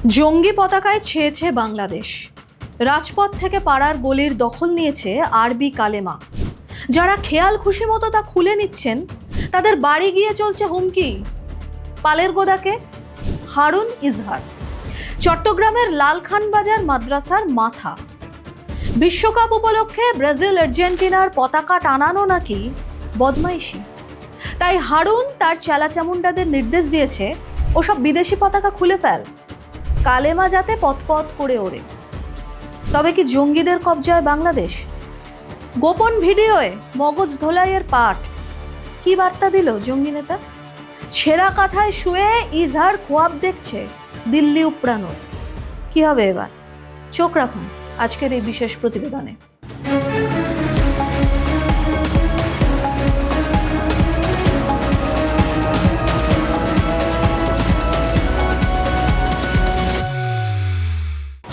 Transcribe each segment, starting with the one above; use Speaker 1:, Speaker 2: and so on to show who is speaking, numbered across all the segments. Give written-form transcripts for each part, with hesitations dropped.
Speaker 1: জঙ্গি পতাকায় ছেয়েছে বাংলাদেশ। রাজপথ থেকে পাড়ার গলির দখল নিয়েছে আরবি কালেমা। যারা খেয়াল খুশি মতো তা খুলে নিচ্ছেন, তাদের বাড়ি গিয়ে চলছে হুমকি। পালের গোদাকে হারুন ইজহার, চট্টগ্রামের লালখান বাজার মাদ্রাসার মাথা। বিশ্বকাপ উপলক্ষে ব্রাজিল আর্জেন্টিনার পতাকা টানানো নাকি বদমাইশি। তাই হারুন তার চেলাচামুন্ডাদের নির্দেশ দিয়েছে, ওসব বিদেশি পতাকা খুলে ফেল, কালেমা যাতে পথ করে ওড়ে। তবে কি জঙ্গিদের কবজায় বাংলাদেশ? গোপন ভিডিওয়ে মগজ ধোলাইয়ের পাঠ। কি বার্তা দিল জঙ্গি নেতা? ছেঁড়া কাঁথায় শুয়ে ইজহার খোয়াব দেখছে দিল্লি উপড়ানোর। কি হবে এবার? চোখ রাখুন আজকের এই বিশেষ প্রতিবেদনে।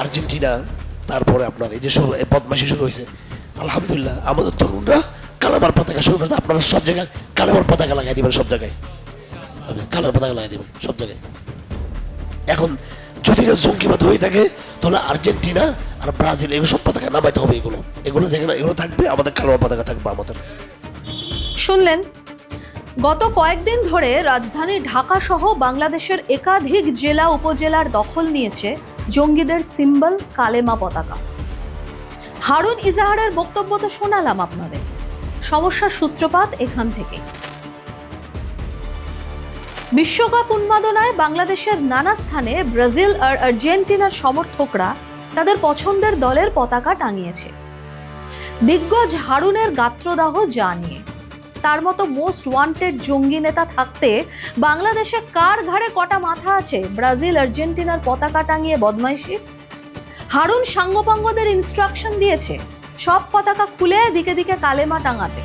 Speaker 2: আর্জেন্টিনা, তারপরে আপনার এই যে বদমাশি শুরু হয়েছে। আলহামদুলিল্লাহ আমাদের তরুণরা কালামার পতাকা শুরু করেছে। আপনারা সব জায়গায় কালামার পতাকা লাগাই দিবেন, সব জায়গায় কালার পতাকা লাগাই দিবেন সব জায়গায়। এখন যদি জঙ্গিবাদ হয়ে থাকে তাহলে আর্জেন্টিনা আর ব্রাজিল এগুলো সব পতাকা নামাইতে হবে। এগুলো যেখানে এগুলো থাকবে, আমাদের কালামার পতাকা থাকবে আমাদের।
Speaker 1: শুনলেন, গত কয়েকদিন ধরে রাজধানী ঢাকা সহ বাংলাদেশের একাধিক জেলা উপজেলার দখল নিয়েছে জঙ্গিদের সিম্বল কালেমা পতাকা। হারুন ইজহারের বক্তব্য তো শোনালাম আপনাদের। সমস্যার সূত্রপাত এখান থেকে। বিশ্বকাপ উন্মাদনায় বাংলাদেশের নানা স্থানে ব্রাজিল আর আর্জেন্টিনার সমর্থকরা তাদের পছন্দের দলের পতাকা টাঙিয়েছে। দিগ্গজ হারুনের গাত্রদাহ জানিয়ে তার মতো মোস্ট ওয়ান্টেড জঙ্গি নেতা থাকতে বাংলাদেশে কার ঘাড়ে কটা মাথা আছে ব্রাজিল আর্জেন্টিনার পতাকা টাঙিয়ে বদমাইশি? হারুন সাঙ্গপাঙ্গদের ইনস্ট্রাকশন দিয়েছে সব পতাকা খুলে দিকে দিকে কালেমা টাঙাতে।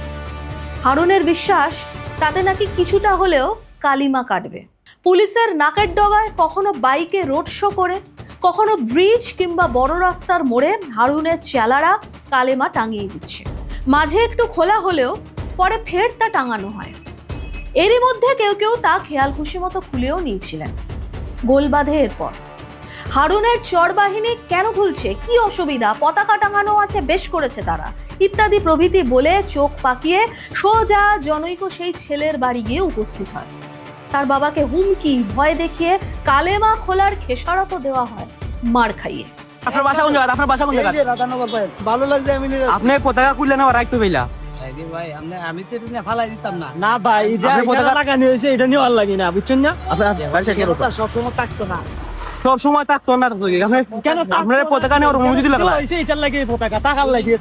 Speaker 1: হারুনের বিশ্বাস তাতে নাকি কিছুটা হলেও কালিমা কাটবে। পুলিশের নাকের ডগায় কখনো বাইকে রোড শো করে, কখনো ব্রিজ কিংবা বড় রাস্তার মোড়ে হারুনের চেলারা কালেমা টাঙিয়ে দিচ্ছে। মাঝে একটু খোলা হলেও পরে ফের তা টাঙানো হয়। এরই মধ্যে কেউ কেউ তা খেয়াল খুশি মতো খুলেও নিয়েছিলেন। গোল বাঁধে এরপর। হারুনের চর বাহিনী কেন খুলছে, কি অসুবিধা, পতাকা টাঙানো আছে, বেশ করেছে তারা, ইত্যাদি প্রভৃতি বলে চোখ পাকিয়ে সোজা জনৈক সেই ছেলের বাড়ি গিয়ে উপস্থিত হয়। তার বাবাকে হুমকি ভয় দেখিয়ে কালেমা খোলার খেসারত দেওয়া হয় মার খাইয়ে।
Speaker 3: আপনার বাসা কোন জায়গা? আপনার বাসা কোন জায়গা?
Speaker 4: রাধানগর ভাই, ভালো লাগছে আমি নিয়ে যাচ্ছি।
Speaker 3: আপনি পতাকা খুললে না রাখতে পাইলা?
Speaker 4: ভাই আমি তো এটা ফালাই দিতাম না।
Speaker 3: না ভাই, আপনি পতাকা লাগানো হয়েছে, এটা নিয়ে ভালো লাগে না, বুঝছেন না? আপনার
Speaker 4: সবসময় থাকতো না,
Speaker 3: সব সময় থাকতো না। কেন আপনার পতাকা নেওয়ার অনুমতি লাগলা? এটার লাগে পতাকা টাকার লাগে।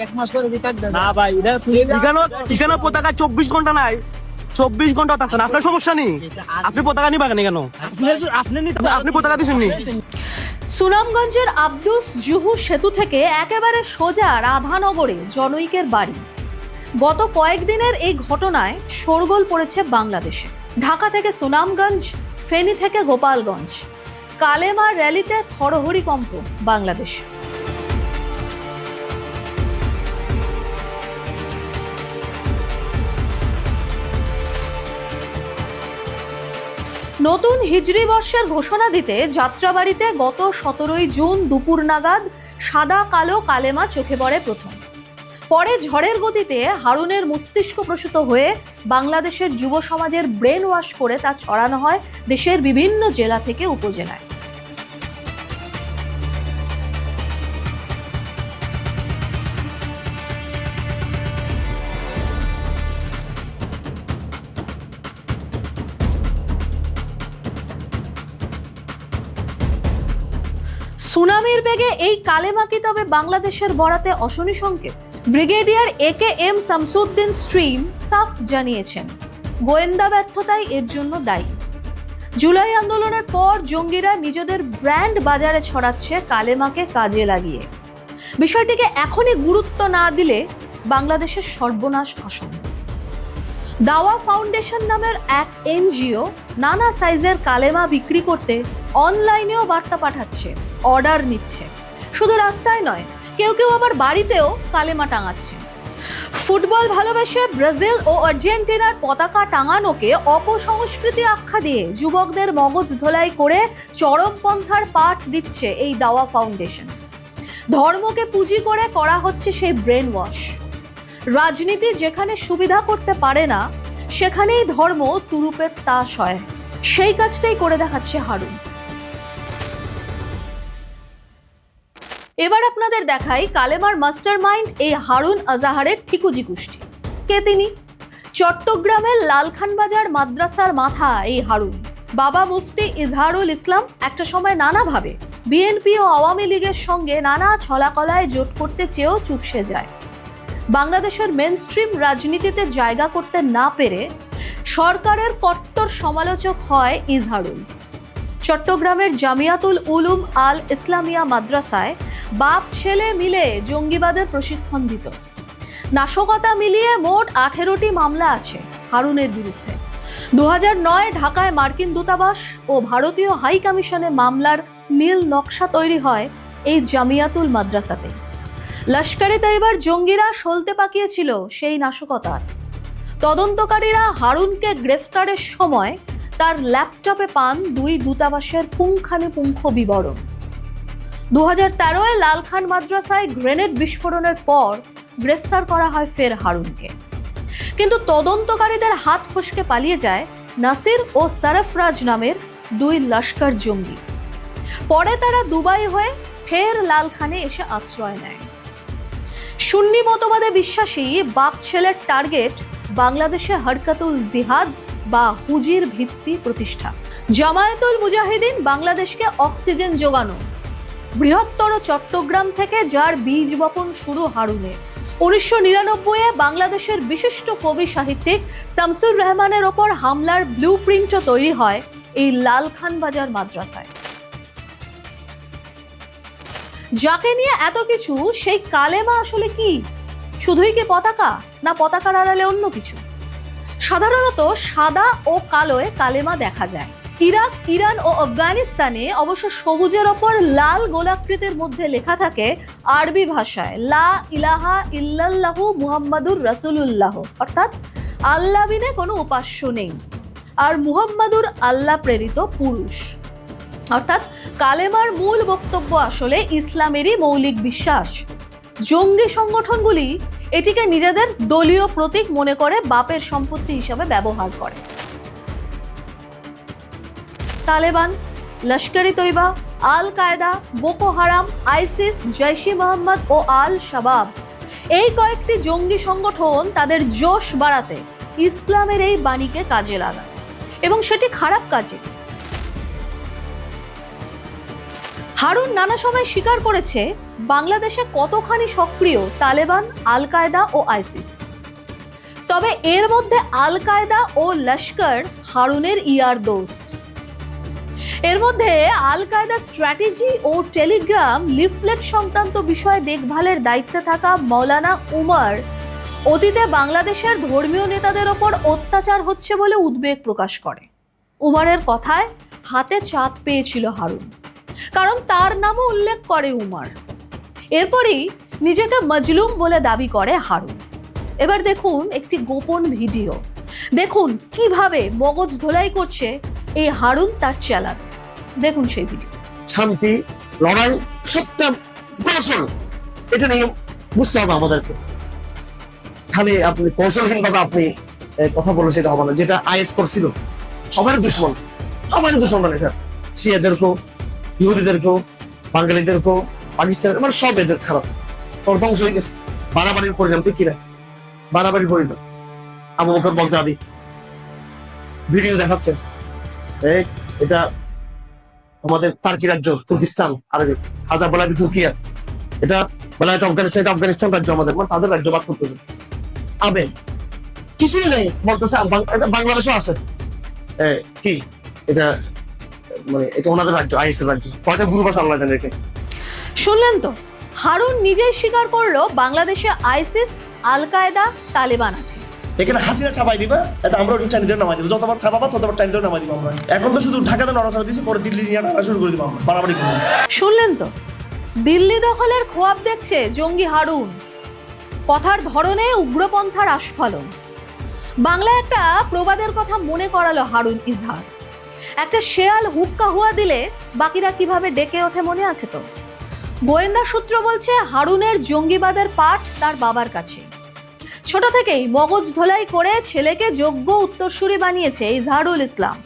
Speaker 4: এক মাস পরে থাকবে
Speaker 3: না ভাই, এখানে পতাকা 24 ঘন্টা নাই, 24 ঘন্টা থাকতো না। আপনার সমস্যা নেই, আপনি পতাকা নিবা কেন? আপনি পতাকা দিচ্ছেন নি?
Speaker 1: সুনামগঞ্জের আব্দুস জুহু সেতু থেকে একেবারে সোজা রাধানগরে জনৈকের বাড়ি। গত কয়েকদিনের এই ঘটনায় শোরগোল পড়েছে বাংলাদেশে। ঢাকা থেকে সুনামগঞ্জ, ফেনী থেকে গোপালগঞ্জ, কালেমার র্যালিতে থরহরিকম্প বাংলাদেশ। নতুন হিজরি বর্ষের ঘোষণা দিতে যাত্রাবাড়িতে গত 17 জুন দুপুর নাগাদ সাদা কালো কালেমা চোখে পড়ে প্রথম। পরে ঝড়ের গতিতে হারুনের মস্তিষ্ক প্রসূত হয়ে বাংলাদেশের যুব সমাজের ব্রেন ওয়াশ করে তা ছড়ানো হয় দেশের বিভিন্ন জেলা থেকে উপজেলায়। সুনামির বেগে এই কালেমা কি তবে বাংলাদেশের বরাতে অশনি সংকেত? ব্রিগেডিয়ার AKM শামসুদ্দিন স্ট্রিম সাফ জানিয়েছেন, গোয়েন্দা ব্যর্থতাই এর জন্য দায়ী। জুলাই আন্দোলনের পর জঙ্গিরা নিজেদের ব্র্যান্ড বাজারে ছড়াচ্ছে কালেমাকে কাজে লাগিয়ে। বিষয়টিকে এখনই গুরুত্ব না দিলে বাংলাদেশের সর্বনাশ আসন্ন। দাওয়া ফাউন্ডেশন নামের এক NGO নানা সাইজের কালেমা বিক্রি করতে অনলাইনেও বার্তা পাঠাচ্ছে, অর্ডার নিচ্ছে। শুধু রাস্তায় নয়, কেউ কেউ আবার বাড়িতেও কালেমা টাঙাচ্ছে। ফুটবল ভালোবেসে ব্রাজিল ও আর্জেন্টিনার পতাকা টাঙানোকে অপসংস্কৃতি আখ্যা দিয়ে যুবকদের মগজ ধোলাই করে চরমপন্থার পাঠ দিচ্ছে এই দাওয়া ফাউন্ডেশন। ধর্মকে পুঁজি করে করা হচ্ছে সেই ব্রেন ওয়াশ। রাজনীতি যেখানে সুবিধা করতে পারে না, সেখানেই ধর্ম তুরুপের তাস হয়। সেই কাজটাই করে দেখাচ্ছে হারুন। এবার আপনাদের দেখাই কালেমার মাস্টারমাইন্ড এই হারুন আজাহারের ঠিকুজি কুষ্টি। কে তিনি? চট্টগ্রামের লালখানবাজার মাদ্রাসার মাথা এই হারুন। বাবা মুফতি ইজহারুল ইসলাম একটা সময় নানাভাবে বিএনপি ও আওয়ামী লীগের সঙ্গে নানা ছলাকলায় জোট করতে চেয়েও চুপসে যায়। বাংলাদেশের মেনস্ট্রিম রাজনীতিতে জায়গা করতে না পেরে সরকারের কট্টর সমালোচক হয় ইজহারুল। চট্টগ্রামের জামিয়াতুল উলুম আল ইসলামিয়া মাদ্রাসায় বাপ ছেলে মিলে জঙ্গিবাদের প্রশিক্ষণ দিত। নাশকতা মিলিয়ে মোট 18টি মামলা আছে হারুনের বিরুদ্ধে। 2009 ঢাকায় মার্কিন দূতাবাস ও ভারতীয় হাই কমিশনে মামলার নীল নকশা তৈরি হয় এই জামিয়াতুল মাদ্রাসাতে। লস্করে তৈবার জঙ্গিরা সলতে পাকিয়েছিল সেই নাশকতার। তদন্তকারীরা হারুনকে গ্রেফতারের সময় তার ল্যাপটপে পান 2 দূতাবাসের পুঙ্খানুপুঙ্খ বিবরণ। 2013 লালখান মাদ্রাসায় গ্রেনেড বিস্ফোরণের পর গ্রেফতার করা হয় ফের হারুনকে। কিন্তু তদন্তকারীদের হাত ফসকে পালিয়ে যায় নাসির ও সরফরাজ নামের 2 লস্কর জঙ্গি। পরে তারা দুবাই হয়ে ফের লালখানে এসে আশ্রয় নেয়। সুন্নি মতবাদে বিশ্বাসী বাপ ছেলের টার্গেট বাংলাদেশে হরকাতুল জিহাদ বা হুজির ভিত্তি প্রতিষ্ঠা। জামায়াতুল মুজাহিদিন বাংলাদেশকে অক্সিজেন যোগানো। বৃহত্তর চট্টগ্রাম থেকে যার বীজ বপন শুরু হারুনের। 1999 বাংলাদেশের বিশিষ্ট কবি সাহিত্যিক শামসুর রহমানের ওপর হামলার ব্লুপ্রিন্টও তৈরি হয় এই লালখানবাজার মাদ্রাসায়। যাকে নিয়ে এত কিছু, সেই কালেমা আসলে কি? শুধুই কি পতাকা, না পতাকার আড়ালে অন্য কিছু? সাধারণত সাদা ও কালোয় কালেমা দেখা যায়। ইরাক, ইরান ও আফগানিস্তানে অবশ্য সবুজের ওপর লাল গোলাকৃতির মধ্যে লেখা থাকে আরবি ভাষায় লা ইলাহা ইল্লাল্লাহু মুহাম্মাদুর রাসূলুল্লাহ, অর্থাৎ আল্লাহ বিনে কোনো উপাস্য নেই আর মুহাম্মাদুর আল্লাহ প্রেরিত পুরুষ। অর্থাৎ কালেমার মূল বক্তব্য আসলে ইসলামেরই মৌলিক বিশ্বাস। জঙ্গি সংগঠনগুলি এটিকে নিজেদের দলীয় প্রতীক মনে করে বাপের সম্পত্তি হিসাবে ব্যবহার করে। তালেবান, লস্করে তৈবা, আল কায়দা, বোকো হারাম, আইসিস, জৈশ-ই মোহাম্মদ ও আল শাবাব এই কয়েকটি জঙ্গি সংগঠন তাদের জোশ বাড়াতে ইসলামের এই বাণীকে কাজে লাগায়, এবং সেটি খারাপ কাজে। হারুন নানা সময় স্বীকার করেছে বাংলাদেশে কতখানি সক্রিয় তালেবান, আল কায়দা ও আইসিস। তবে এর মধ্যে আল কায়দা ও লস্কর হারুনের ইয়ার দোস্ত। এর মধ্যে আল কায়দা স্ট্র্যাটেজি ও টেলিগ্রাম লিফলেট সংক্রান্ত বিষয় দেখভালের দায়িত্বে থাকা মৌলানা উমর অতীতে বাংলাদেশের ধর্মীয় নেতাদের ওপর অত্যাচার হচ্ছে বলে উদ্বেগ প্রকাশ করে। উমরের কথায় হাতে চাঁদ পেয়েছিল হারুন, কারণ তার নামও উল্লেখ করে উমর। এরপরই নিজেকে মজলুম বলে দাবি করে হারুন। এবার দেখুন একটি গোপন ভিডিও। দেখুন কিভাবে মগজ ধোলাই করছে এই হারুন তার চেলার। দেখুন সেই ভিডিও।
Speaker 5: শান্তি, লড়াই, সবটা কৌশল, এটা নিয়ে বুঝতে হবে আমাদেরকে। খালি আপনি কৌশলহীন ভাবে আপনি কথা বলে সেটা হবে না। যেটা আইএস করছিল সবারই দুশ্মন, সবারই দুশ্মন মানে স্যার, শিয়াদেরকেও, ইহুদিদেরকেও, বাঙালিদেরকেও, পাকিস্তানের, মানে সব এদের খারাপ। ওর ধ্বংস হয়ে গেছে। বাড়াবাড়ির পরিণাম তো কিরা, বাড়াবাড়ির পরিণাম। আবু বকর বাগদাদি ভিডিও দেখাচ্ছে, এটা আমাদের তার্কি রাজ্য তুর্কিস্তান, আরবি হাজার বেলাতে তুর্কিয়া, এটা বেলাতে আফগানিস্তান, এটা আফগানিস্তান রাজ্য আমাদের, মানে তাদের রাজ্য ভাগ করতেছে। আবে কিছুই নেই বলতেছে, বাংলাদেশও আছে। কি এটা, মানে এটা ওনাদের রাজ্য, আইএস এর রাজ্য। কয়টা গ্রুপ আছে আল্লাহ জানে। এটা
Speaker 1: শুনলেন তো, হারুন নিজেই স্বীকার করলো বাংলাদেশে আইসিস, আল কায়দা, তালেবান আছে।
Speaker 5: এখানে হাসিনা ছাপাই দিবা, এটা আমরা একটু টানি দিয়ে নামাই দিব। যতবার ছাপাবা ততবার টানি দিয়ে নামাই দিব আমরা। এখন তো শুধু ঢাকাতে নড়াচড়া দিয়েছে, পরে দিল্লি নিয়ে টানা শুরু করে দিব আমরা, বাড়াবাড়ি করবো।
Speaker 1: শুনলেন তো, দিল্লি দখলের খোয়াব দেখছে জঙ্গি হারুন। কথার ধরনে উগ্রপন্থার আস্ফালন। বাংলায় একটা প্রবাদের কথা মনে করালো হারুন ইজহার। একটা শেয়াল হুক্কা হুয়া দিলে বাকিরা কিভাবে ডেকে ওঠে মনে আছে তো? গোয়েন্দা সূত্র বলছে হারুনের জঙ্গিবাদের পাঠ তার বাবার কাছে। ছোট থেকেই মগজ ধোলাই করে ছেলেকে যোগ্য উত্তরসূরি বানিয়েছে ইজহারুল ইসলাম।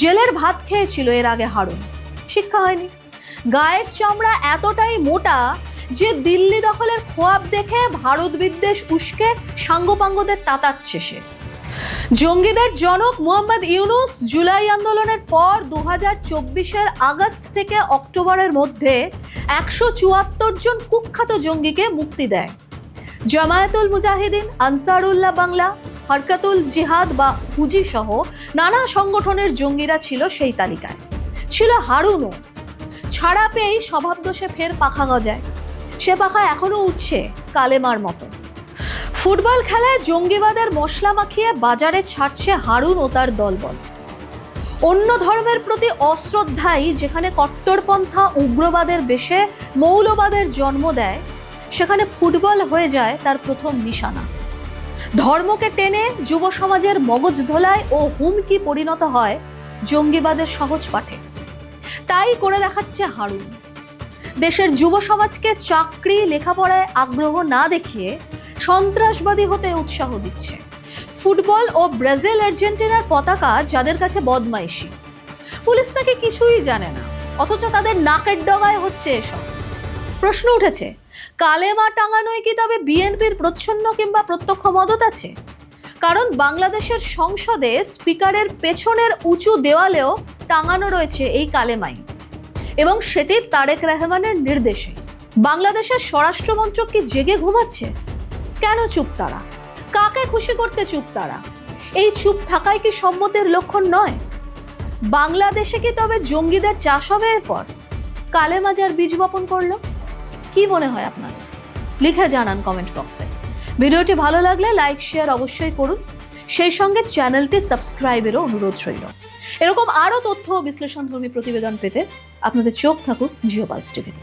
Speaker 1: জেলের ভাত খেয়েছিল এর আগে হারুন, শিক্ষা হয়নি। গায়ের চামড়া এতটাই মোটা যে দিল্লি দখলের খোয়াব দেখে ভারত বিদ্বেষ উস্কে সাঙ্গপাঙ্গদের তাতাচ্ছে সে। জঙ্গিদের জনক মোহাম্মদ ইউনুস জুলাই আন্দোলনের পর 2024-এর আগস্ট থেকে অক্টোবরের মধ্যে 174 জন কুখ্যাত জঙ্গিকে মুক্তি দেয়। জামায়াতুল মুজাহিদিন, আনসারুল্লাহ বাংলা, হরকাতুল জিহাদ বা হুজি সহ নানা সংগঠনের জঙ্গিরা ছিল সেই তালিকায়। ছিল হারুনও। ছাড়া পেয়েই স্বভাবদোষে ফের পাখা গজায়। সে পাখা এখনো উঠছে কালেমার মতো। ফুটবল খেলায় জঙ্গিবাদের মশলা মাখিয়ে বাজারে ছাড়ছে হারুন ও তার দলবল। অন্য ধর্মের প্রতি অশ্রদ্ধাই যেখানে কট্টরপন্থা উগ্রবাদের বেশে মৌলবাদের জন্ম দেয়, সেখানে ফুটবল হয়ে যায় তার প্রথম নিশানা। ধর্মকে টেনে যুব সমাজের মগজ ধোলায় ও হুমকি পরিণত হয় জঙ্গিবাদের সহজ পাঠে। তাই করে দেখাচ্ছে হারুন। দেশের যুব সমাজকে চাকরি, লেখাপড়ায় আগ্রহ না দেখিয়ে সন্ত্রাসবাদী হতে উৎসাহ দিচ্ছে। ফুটবল ও ব্রাজিল আর্জেন্টিনার পতাকা যাদের কাছে বদমাইশি, পুলিশ নাকি কিছুই জানে না, অথচ তাদের নাকের ডগায় হচ্ছে এসব। প্রশ্ন উঠেছে, কালেমা টাঙানোয় কি তবে বিএনপির প্রচ্ছন্ন কিংবা প্রত্যক্ষ মদত আছে? কারণ বাংলাদেশের সংসদে স্পিকারের পেছনের উঁচু দেওয়ালেও টাঙানো রয়েছে এই কালেমাই, এবং সেটি তারেক রহমানের নির্দেশে। বাংলাদেশের স্বরাষ্ট্র মন্ত্রক কি জেগে ঘুমাচ্ছে? কেন চুপ তারা? কাকে খুশি করতে চুপ তারা? এই চুপ থাকাই কি সম্মতির লক্ষণ নয়? বাংলাদেশে কি তবে জঙ্গিদের চাষ হবে এরপর? কালেমা যার বীজ বপন করলো? কি মনে হয় আপনাদের? লিখে জানান কমেন্ট বক্সে। ভিডিওটি ভালো লাগলে লাইক শেয়ার অবশ্যই করুন, সেই সঙ্গে চ্যানেলটি সাবস্ক্রাইবেরও অনুরোধ রইল। এরকম আরও তথ্য ও বিশ্লেষণধর্মী প্রতিবেদন পেতে আপনাদের চোখ থাকুক জিও পালস টিভিতে।